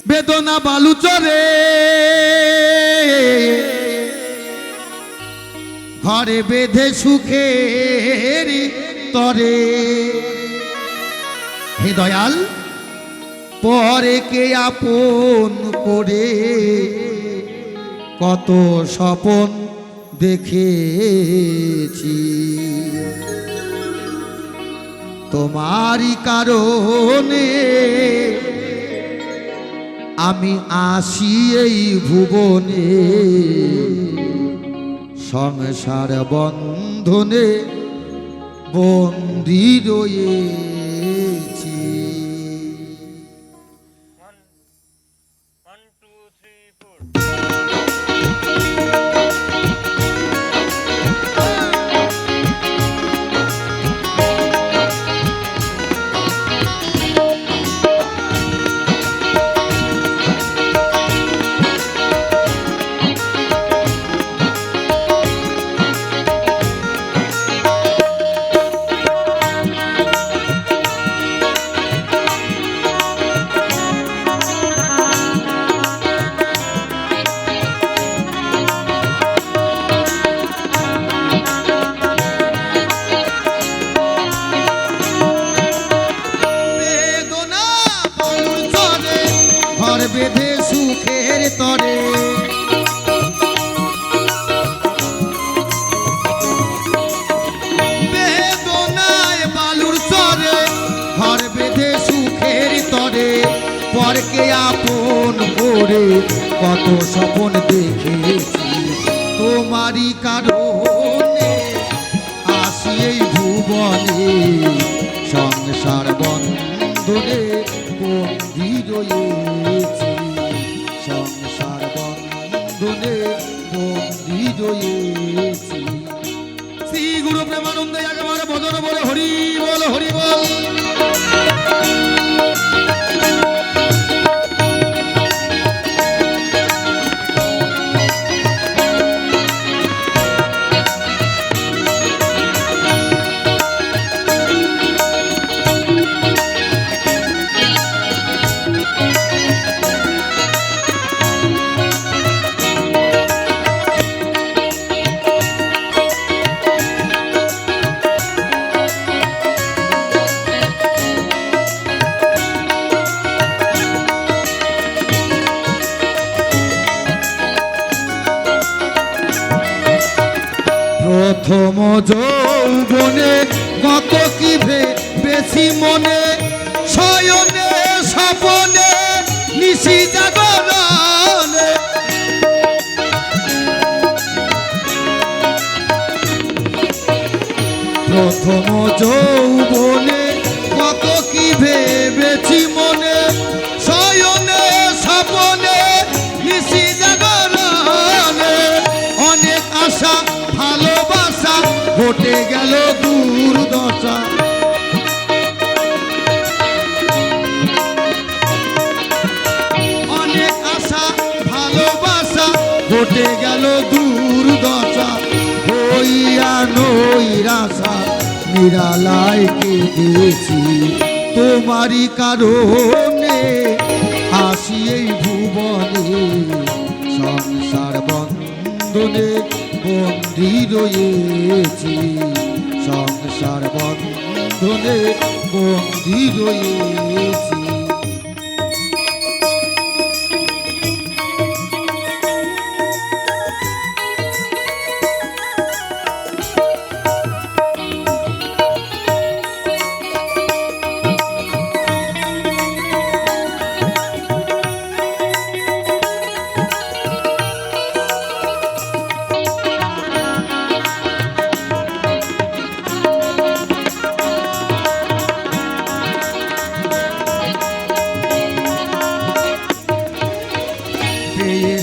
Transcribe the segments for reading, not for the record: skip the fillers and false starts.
বেদনা বালুচরে ঘরে বেঁধে সুখের তরে। হে দয়াল, পরে কে আপন করে কত স্বপন দেখেছি, তোমারই কারণে আমি আসি এই ভুবনে, সংসার বন্ধনে বন্দী রয়েছি। বেঁধে সুখের তরে বেদনায় বালুর চরে, ঘর বেঁধে সুখের তরে পরকে আপন করে কত স্বপন দেখেছি, তোমারই কারণে আসি এই ভুবনে, সংসার বন্ধনে বন্দী রয়েছি, সংসার বন্ধনে বন্দী রয়েছি। শ্রী গুরু প্রেমানন্দে একেবারে বদন বলে হরি বল হরি বল। প্রথম যৌবনে কত কি বেশি মনে, শয়নে স্বপনে নিশি জাগরণে, প্রথম যৌবনে কত কি ভেবেছি মনে, শয়নে স্বপনে নিশি জাগরণে, অনেক আশা ভালোবাসা ঘটে গেল দুর্দশা, অনেক আশা ভালোবাসা ঘটে গেল দুর্দশা, হইয়া নৈরাশা নিরালায় কেঁদেছি, তোমারই কারণে আসি এই ভুবনে, সংসার বন্ধনে বন্দী রয়েছি, সংসার বন্ধনে বন্দী রয়েছি।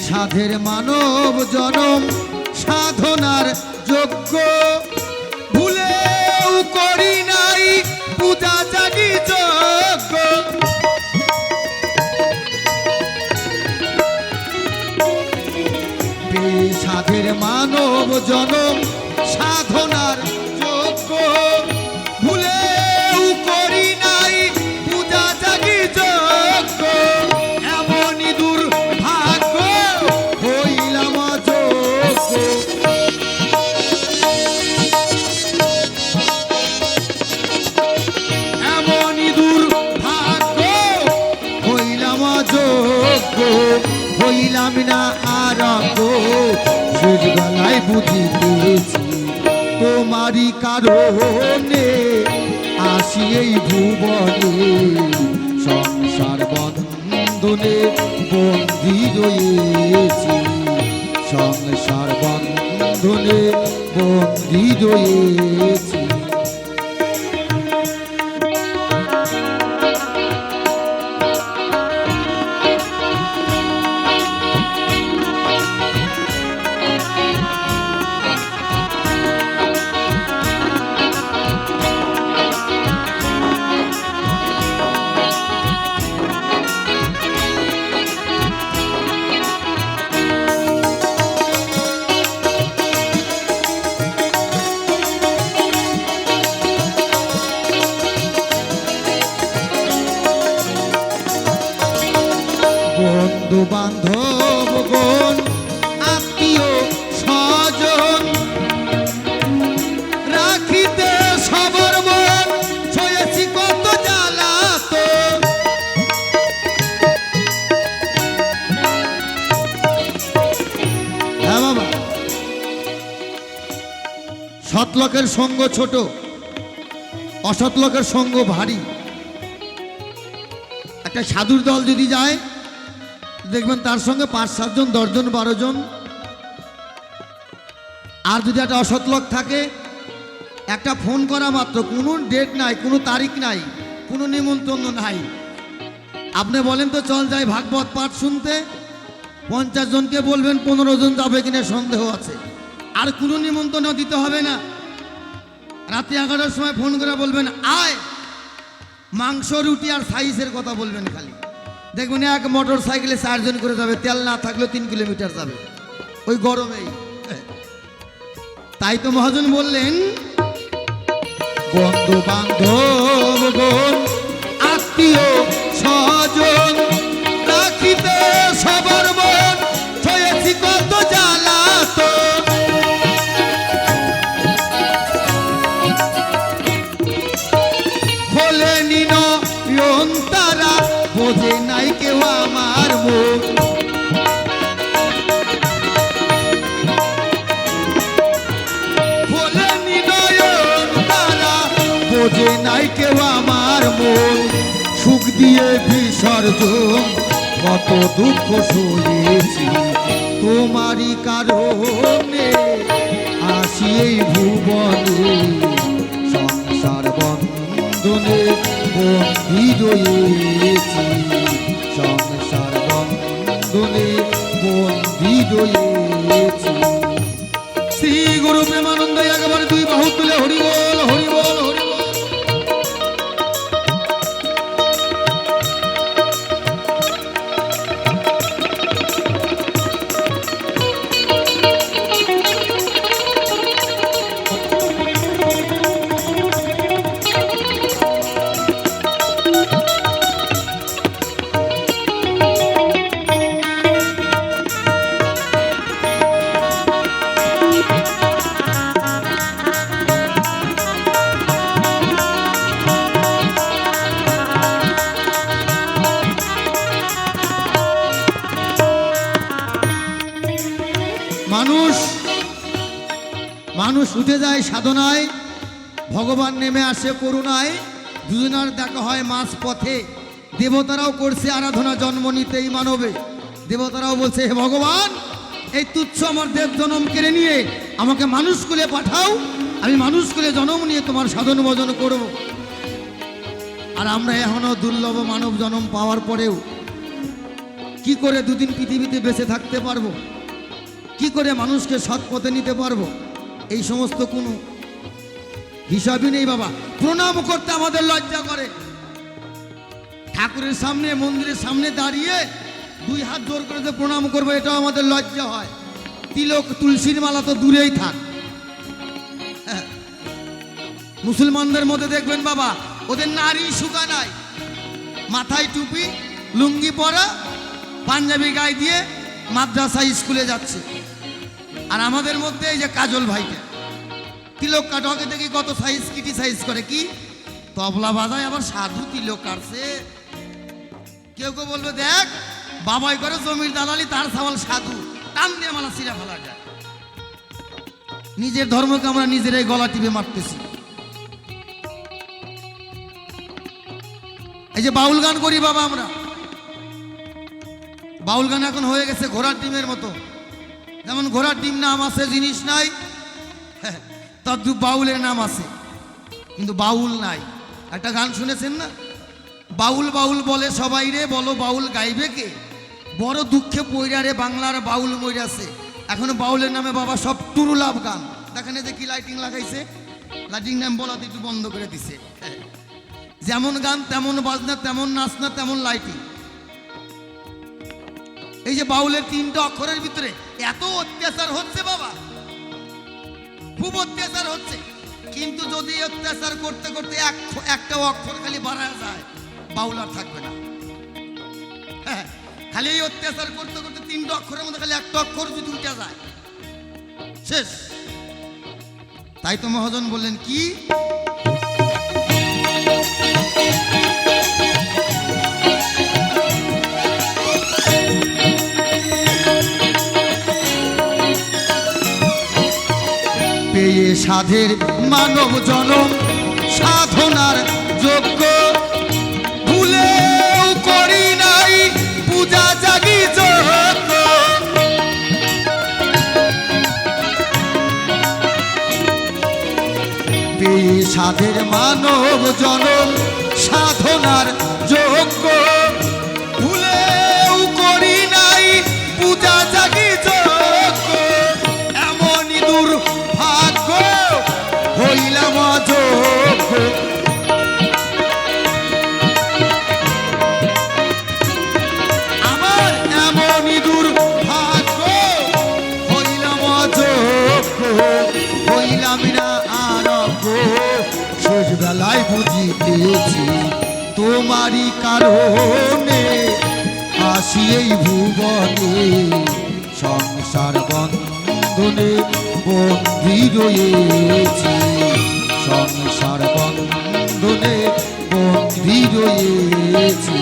সাধের মানব জনম সাধনার যোগ্য, ভুলেও করি নাই পূজা জাগি যজ্ঞ, সাধের মানব জনম সাধনার যোগ্য, ভুলেও শেষ বেলায় বুঝিতেছি তোমারই কারণে আসি এই ভুবনে, সংসার বন্ধনে বন্দী রয়েছি, সংসার বন্ধনে বন্দী রয়েছি। বন্ধু বান্ধব গণ আত্মীয় স্বজন রাখিতে সবার মন ছয়েছি কত জ্বালাতন। হ্যাঁ বাবা, সৎ লোকের সঙ্গ ছোট, অসৎ লোকের সঙ্গ ভারী। একটা সাধুর দল যদি যায় দেখবেন তার সঙ্গে ৫-৭ জন, ১০ জন, ১২ জন। আর যদি একটা অসৎ লোক থাকে, একটা ফোন করা মাত্র, কোনো ডেট নাই, কোনো তারিখ নাই, কোনো নিমন্ত্রণ নাই। আপনি বলেন তো চল যাই ভাগবত পাঠ শুনতে, ৫০ জনকে বলবেন ১৫ জন যাবে কিনা সন্দেহ আছে। আর কোনো নিমন্ত্রণও দিতে হবে না। রাতে ১১টার সময় ফোন করে বলবেন আয়, মাংস রুটি আর সাইজের কথা বলবেন খালি। দেখবেন এক মোটর সাইকেলে 4 জন করে যাবে, তেল না থাকলেও 3 কিলোমিটার যাবে ওই গরমেই। তাই তো মহাজন বললেন বন্ধু বান্ধব গণ আত্মীয় স্বজন রাখিতে সবার মন ছয়েছি কত জ্বালাতন। খোলে নিনয়ন তারা বোঝে নাই কেউ আমার মুখ, খোলে নিনয়ন তারা বোঝে নাই কেউ আমার মন। সুখ দিয়ে বিসর্জন কত দুঃখ সয়েছি তোমারই কারণে আসি এই ভুবনে, সংসার বন্ধনে বন্দী রয়েছি, সংসার বন্ধনে বন্দী রয়েছি। শ্রী গুরু প্রেমানন্দ একবার 2 বাহু তুলে হরি বল, হরি বল, হরি বল। মানুষ উঠে যায় সাধনায়, ভগবান নেমে আসে করুণায়, দুজনার দেখা হয় মাঝ পথে। দেবতারাও করছে আরাধনা জন্ম নিতে এই মানবে। দেবতারাও বলছে হে ভগবান, এই তুচ্ছ আমার দেব জন্ম কেড়ে নিয়ে আমাকে মানুষ কুলে পাঠাও, আমি মানুষ কুলে জন্ম নিয়ে তোমার সাধন ভজন করব। আর আমরা এখনো দুর্লভ মানব জন্ম পাওয়ার পরেও কি করে দুদিন পৃথিবীতে বেঁচে থাকতে পারবো, কি করে মানুষকে সৎ পথে নিতে পারবো, এই সমস্ত কোনো হিসাবই নেই বাবা। প্রণাম করতে আমাদের লজ্জা করে। ঠাকুরের সামনে, মন্দিরের সামনে দাঁড়িয়ে 2 হাত জোর করে যে প্রণাম করবো, এটাও আমাদের লজ্জা হয়। তিলক তুলসীর মালা তো দূরেই থাক। মুসলমানদের মধ্যে দেখবেন বাবা, ওদের নারী সুখা নাই, মাথায় টুপি, লুঙ্গি পরা, পাঞ্জাবি গায়ে দিয়ে মাদ্রাসা স্কুলে যাচ্ছে। আর আমাদের মধ্যে এই যে কাজল ভাইটা তিলক কাটকে দেখি কত সাইজ ক্রিটিসাইজ করে, কি তবলা বাজায় আবার সাধু তিলক কাটছে। কেউ কেউ বলবে দেখ বাবাই করে জমির দালালি, তার সওয়াল সাধু, টান দিয়ে মালা ছিঁড়া ফেলা যায়। নিজের ধর্মকে আমরা নিজেরাই গলা টিপে মারতেছি। এই যে বাউল গান করি বাবা, আমরা বাউল গান এখন হয়ে গেছে ঘোড়ার ডিমের মতো। যেমন ঘোড়ার ডিম নাম আছে, জিনিস নাই, তদ্রুপ বাউলের নাম আছে, কিন্তু বাউল নাই। একটা গান শুনেছেন না, বাউল বাউল বলে সবাই রে, বলো বাউল গাইবে কে? বড় দুঃখে পইরা রে বাংলার বাউল মইরাছে। এখন বাউলের নামে বাবা সব টুরুলাভ গান। দেখেন যে কি লাইটিং লাগাইছে, লাইটিং নাম বলাতে একটু বন্ধ করে দিছে। যেমন গান তেমন বাজনা, তেমন নাচনা, তেমন লাইটিং। এই যে বাউলের 3টা অক্ষরের ভিতরে এত অত্যাচার হচ্ছে বাবা, খুব অত্যাচার হচ্ছে। কিন্তু যদি অত্যাচার করতে করতে একটা অক্ষর খালি বাড়ায় যায়, বাউল আর থাকবে না। হ্যাঁ, খালি এই অত্যাচার করতে করতে 3টা অক্ষরের মধ্যে খালি একটা অক্ষর যদি উঠে যায়, শেষ। তাই তো মহাজন বললেন কি, পেয়ে সাধের মানব জনম সাধনার যোগ্য, ভুলেও করি নাই পূজা জাগি যোগ্য। পেয়ে সাধের মানব জনম সাধনার যোগ্য, ভুলেও করি নাই পূজা জাগি যোগ্য। এমনই দুর্ভাগ্য হইলাম অযোগ্য। আমার এমনই দুর্ভাগ্য হইলাম অযোগ্য, হইলাম না আরোগ্য। শেষ বেলায় বুঝিতেছি তোমারই কারণে আসি এই ভুবনে, সংসার বন্ধনে বন্দী রয়েছি, সংসার বন্ধনে বন্দী রয়েছি।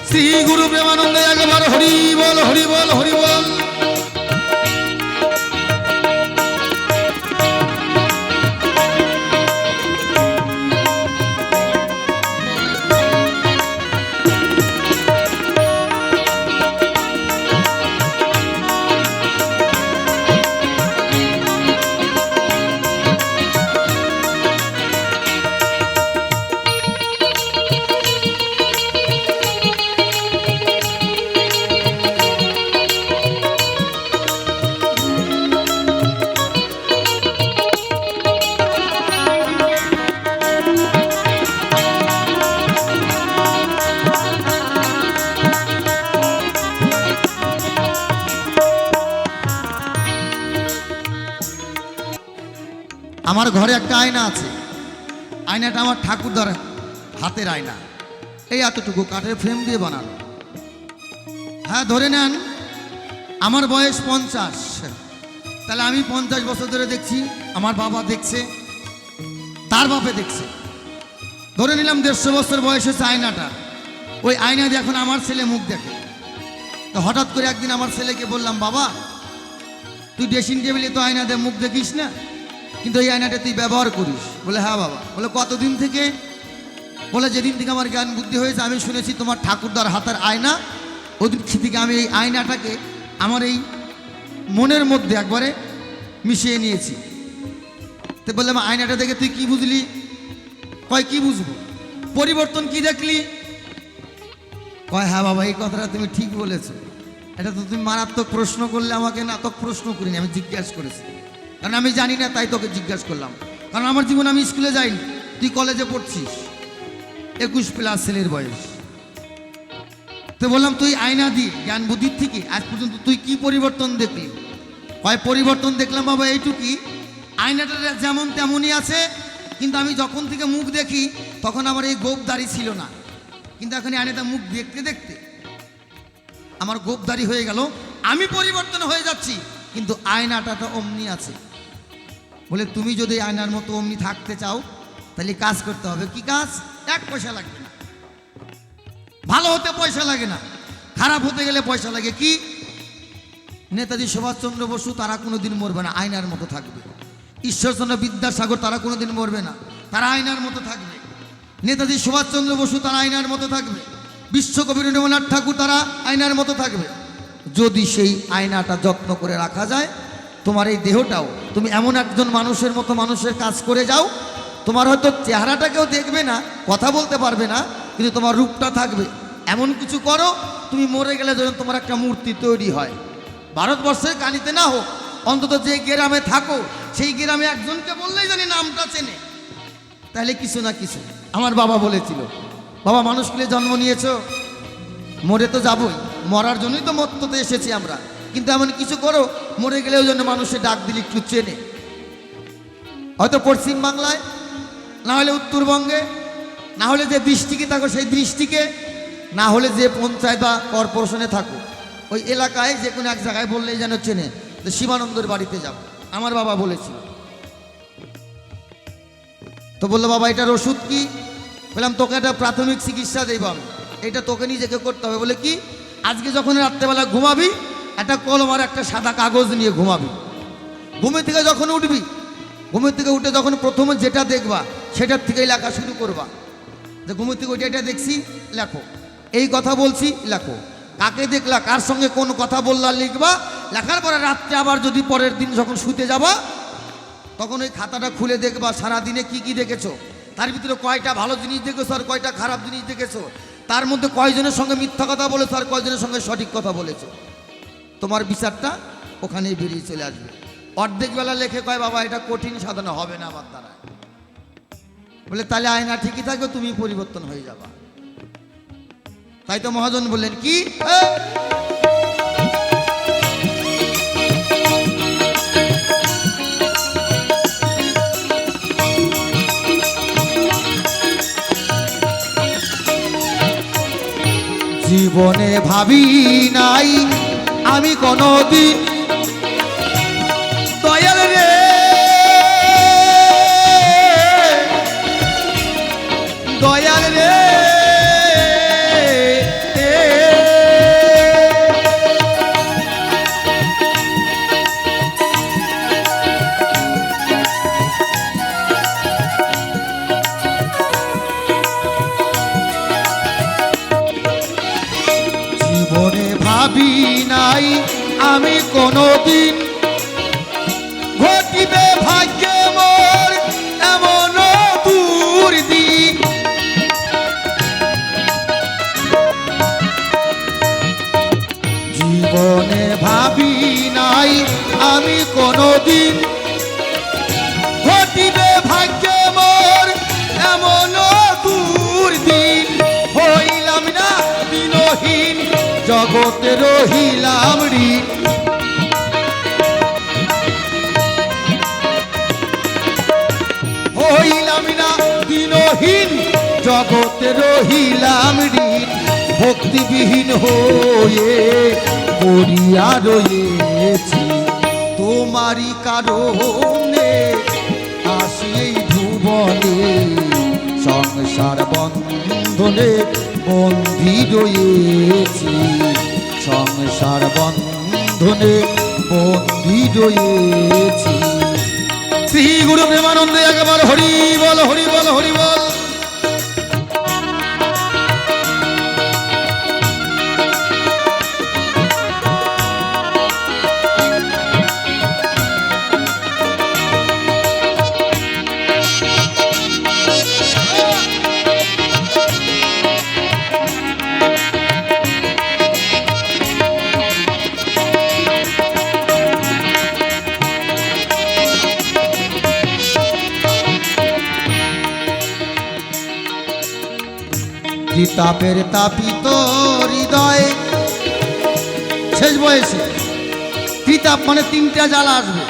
শ্রী গুরু প্রেমানন্দে একবার হরি বল, হরি বল, হরি বল। আমার ঘরে একটা আয়না আছে, আয়নাটা আমার ঠাকুরদার হাতের আয়না, এই এতটুকু কাঠের ফ্রেম দিয়ে বানানো। হ্যাঁ, ধরে নেন আমার বয়স 50, তাহলে আমি 50 বছর ধরে দেখছি, আমার বাবা দেখছে, তার বাপে দেখছে, ধরে নিলাম 150 বছর বয়স হচ্ছে আয়নাটা। ওই আয়না দিয়ে এখন আমার ছেলে মুখ দেখে। তো হঠাৎ করে একদিন আমার ছেলেকে বললাম, বাবা তুই ড্রেসিং টেবিলে তো আয়না দিয়ে মুখ দেখিস না, কিন্তু এই আয়নাটা তুই ব্যবহার করিস। বলে হ্যাঁ বাবা। বলে কতদিন থেকে? বলে যেদিন থেকে আমার জ্ঞান বুদ্ধি হয়েছে, আমি শুনেছি তোমার ঠাকুরদার হাতের আয়না, ওদিন থেকে আমি এই আয়নাটাকে আমার এই মনের মধ্যে একবারে মিশিয়ে নিয়েছি। তো বললাম আয়নাটা দেখে তুই কি বুঝলি? কয় কি বুঝবো, পরিবর্তন কি দেখলি? কয় হ্যাঁ বাবা, এই কথাটা তুমি ঠিক বলেছো, এটা তো তুমি মারাত্মক প্রশ্ন করলে, আমাকে নাটক প্রশ্ন করিনি, আমি জিজ্ঞাসা করেছি, কারণ আমি জানি না তাই তোকে জিজ্ঞাসা করলাম। কারণ আমার জীবনে আমি স্কুলে যাইনি, তুই কলেজে পড়ছিস, 21+ ছেলের বয়স। তো বললাম তুই আয়না দিয়ে জ্ঞান বুদ্ধির থেকে আজ পর্যন্ত তুই কি পরিবর্তন দেখলি? কয় পরিবর্তন দেখলাম বাবা এইটুকুই, আয়নাটা যেমন তেমনই আছে, কিন্তু আমি যখন থেকে মুখ দেখি তখন আমার এই গোপদারি ছিল না, কিন্তু এখন আয়নাটা মুখ দেখতে দেখতে আমার গোপদারি হয়ে গেল, আমি পরিবর্তন হয়ে যাচ্ছি, কিন্তু আয়নাটা তো অমনি আছে। বলে তুমি যদি আয়নার মতো অমনি থাকতে চাও তাহলে কাজ করতে হবে। কি কাজ? 1 পয়সা লাগবে না, ভালো হতে পয়সা লাগে না, খারাপ হতে গেলে পয়সা লাগে। কি? নেতাজি সুভাষচন্দ্র বসু তারা কোনোদিন মরবে না, আয়নার মতো থাকবে। ঈশ্বরচন্দ্র বিদ্যাসাগর তারা কোনোদিন মরবে না, তারা আয়নার মতো থাকবে। নেতাজি সুভাষচন্দ্র বসু তারা আয়নার মতো থাকবে। বিশ্বকবি রবীন্দ্রনাথ ঠাকুর তারা আয়নার মতো থাকবে। যদি সেই আয়নাটা যত্ন করে রাখা যায়, তোমার এই দেহটাও তুমি এমন একজন মানুষের মতো মানুষের কাজ করে যাও, তোমার হয়তো চেহারাটাকেও দেখবে না, কথা বলতে পারবে না, কিন্তু তোমার রূপটা থাকবে। এমন কিছু করো, তুমি মরে গেলে যেন তোমার একটা মূর্তি তৈরি হয়। ভারতবর্ষের কানিতে না হোক, অন্তত যে গ্রামে থাকো সেই গ্রামে একজনকে বললেই জানি নামটা চেনে, তাহলে কিছু না কিছু। আমার বাবা বলেছিল, বাবা মানুষগুলো জন্ম নিয়েছো, মরে তো যাবই, মরার জন্যই তো মর্ততে এসেছি আমরা, কিন্তু এমন কিছু করো মরে গেলেও যেন মানুষের ডাক দিলে একটু চেনে। হয়তো পশ্চিম বাংলায়, না হলে উত্তরবঙ্গে, না হলে যে দৃষ্টিকে থাকো সেই দৃষ্টিকে, না হলে যে পঞ্চায়েত বা কর্পোরেশনে থাকো ওই এলাকায় যে কোনো এক জায়গায় বললেই যেন চেনে যে শিবানন্দের বাড়িতে যাব। আমার বাবা বলেছিল। তো বললো, বাবা এটার ওষুধ কি? বললাম, তোকে একটা প্রাথমিক চিকিৎসা দেব আমি, এটা তোকে নিজেকে করতে হবে। বলে কি? আজকে যখন রাত্রেবেলা ঘুমাবি একটা কলম আর একটা সাদা কাগজ নিয়ে ঘুমাবি। ঘুমের থেকে যখন উঠবি, ঘুমের থেকে উঠে যখন প্রথমে যেটা দেখবা সেটার থেকেই লেখা শুরু করবা, যে ঘুমের থেকে ওইটা এটা দেখছি লেখো, এই কথা বলছি লেখো, কাকে দেখলা, কার সঙ্গে কোন কথা বললা লিখবা। লেখার পরে রাত্রে আবার যদি পরের দিন যখন শুতে যাবা তখন ওই খাতাটা খুলে দেখবা সারাদিনে কি কি দেখেছো, তার ভিতরে কয়টা ভালো জিনিস দেখেছো আর কয়টা খারাপ জিনিস দেখেছো, তার মধ্যে কয়জনের সঙ্গে মিথ্যা কথা বলেছো আর কয়জনের সঙ্গে সঠিক কথা বলেছো। তোমার বিচারটা ওখানেই বেরিয়ে চলে আসবে। অর্ধেক বেলা লেখে কয়, বাবা এটা কঠিন সাধনা হবে না আমার দ্বারা। বলে তাহলে আয়না ঠিকই থাকবে, তুমি পরিবর্তন হয়ে যাবা। তাই তো মহাজন বললেন কি, জীবনে ভাবি নাই আমি কোনদিন দয়াল রে, দয়াল রে, জীবনে ভাবি নাই আমি কোনদিন ঘটিবে ভাগ্যে মোর এমন দুর্দিন। জীবনে ভাবি নাই আমি কোনদিন ঘটিবে ভাগ্যে মোর এমন দুর্দিন। হইলাম না দিনহীন জগতে রহিলাম ঋণ, হইলাম না দিনহীন জগতে রহিলাম ঋণ। ভক্তিবিহীন হয়ে পড়িয়া রয়েছি তোমারই কারণে, আসি এই ভুবনে সংসার বন্ধনে বন্দী রয়েছি, সংসার বন্ধনে বন্দী রয়েছি। শ্রী গুরু প্রেমানন্দে একবার হরি বল, হরি বল, হরি বল। তাপের তাপিত হৃদয়, শেষ বয়সে ত্রিতাপ মানে তিনটা জ্বালা আসবে।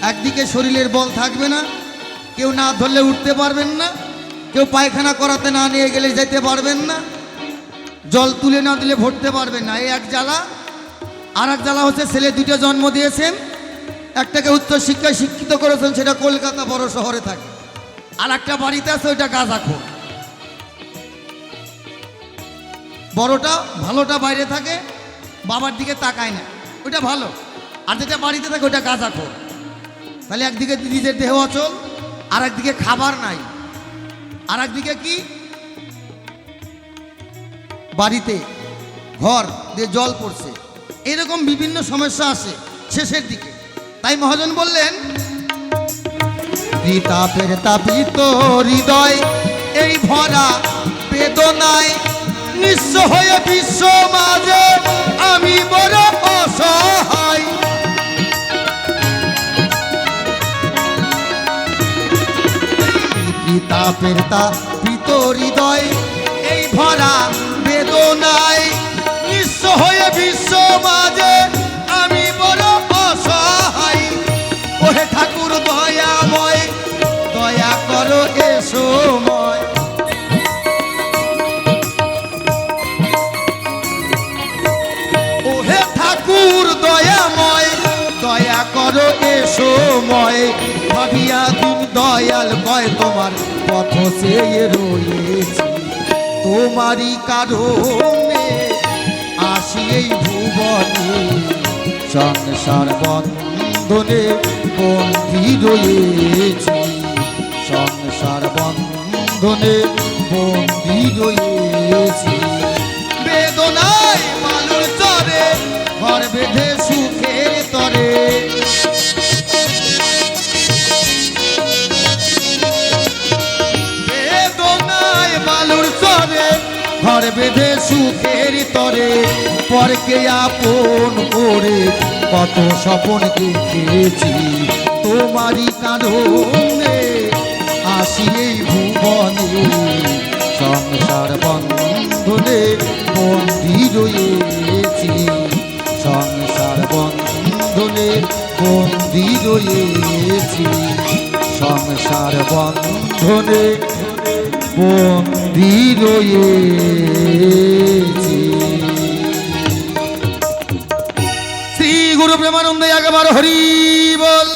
একদিকে শরীরের বল থাকবে না, কেউ না ধরলে উঠতে পারবেন না, কেউ পায়খানা করাতে না নিয়ে গেলে যেতে পারবেন না, জল তুলে না দিলে ভরতে পারবেন না, এই এক জ্বালা। আর এক জ্বালা হচ্ছে ছেলে দুটো জন্ম দিয়েছেন, একটাকে উচ্চ শিক্ষায় শিক্ষিত করেছেন, সেটা কলকাতা বড় শহরে থাকে, আর একটা বাড়িতে আছে ওইটা গাঁজাখোর। বড়টা ভালোটা বাইরে থাকে, বাবার দিকে তাকায় না, ওটা ভালো। আর যেটা বাড়িতে থাকে ওটা গাঁজাখোর। তাহলে একদিকে নিজের দেহ অচল, আর একদিকে খাবার নাই, আর একদিকে কি বাড়িতে ঘর দিয়ে জল পড়ছে, এরকম বিভিন্ন সমস্যা আসে শেষের দিকে। তাই মহাজন বললেন, তাপের তাপিত হৃদয় এই ভরা বেদনায়, নিঃস্ব হয়ে বিশ্ব মাঝে আমি বড় অসহায়। তাপের তাপিত হৃদয় এই ভরা বেদনায়, নিঃস্ব হয়ে বিশ্ব মাঝে আমি বড় অসহায়। ওহে ঠাকুর দয়াময়, দয়া করো এ সময়। ওহে ঠাকুর দয়াময়, দয়া করো এ সময়। ভাবিয়া দিন দয়াল কয় তোমার পথ চেয়ে রয়েছি, তোমারই কারণে আসি এই ভুবনে, সংসার বন্ধনে বন্দী রয়েছি, সংসার বন্ধনে বন্দী রয়েছি। বেদনায় মালুর চরে ঘর বেঁধে সুখের তরে, বেদনায় মালুর চরে ঘর বেঁধে সুখের তরে, পরকে আপন করে কত স্বপন দেখেছি, তোমারই কারণে আসি এই ভুবনে, সংসার বন্ধনে বন্দী রয়েছি, সংসার বন্ধনে বন্দী রয়েছি, সংসার বন্ধনে বন্দী রয়েছি। শ্রী গুরু প্রেমানন্দে একবার হরি বল।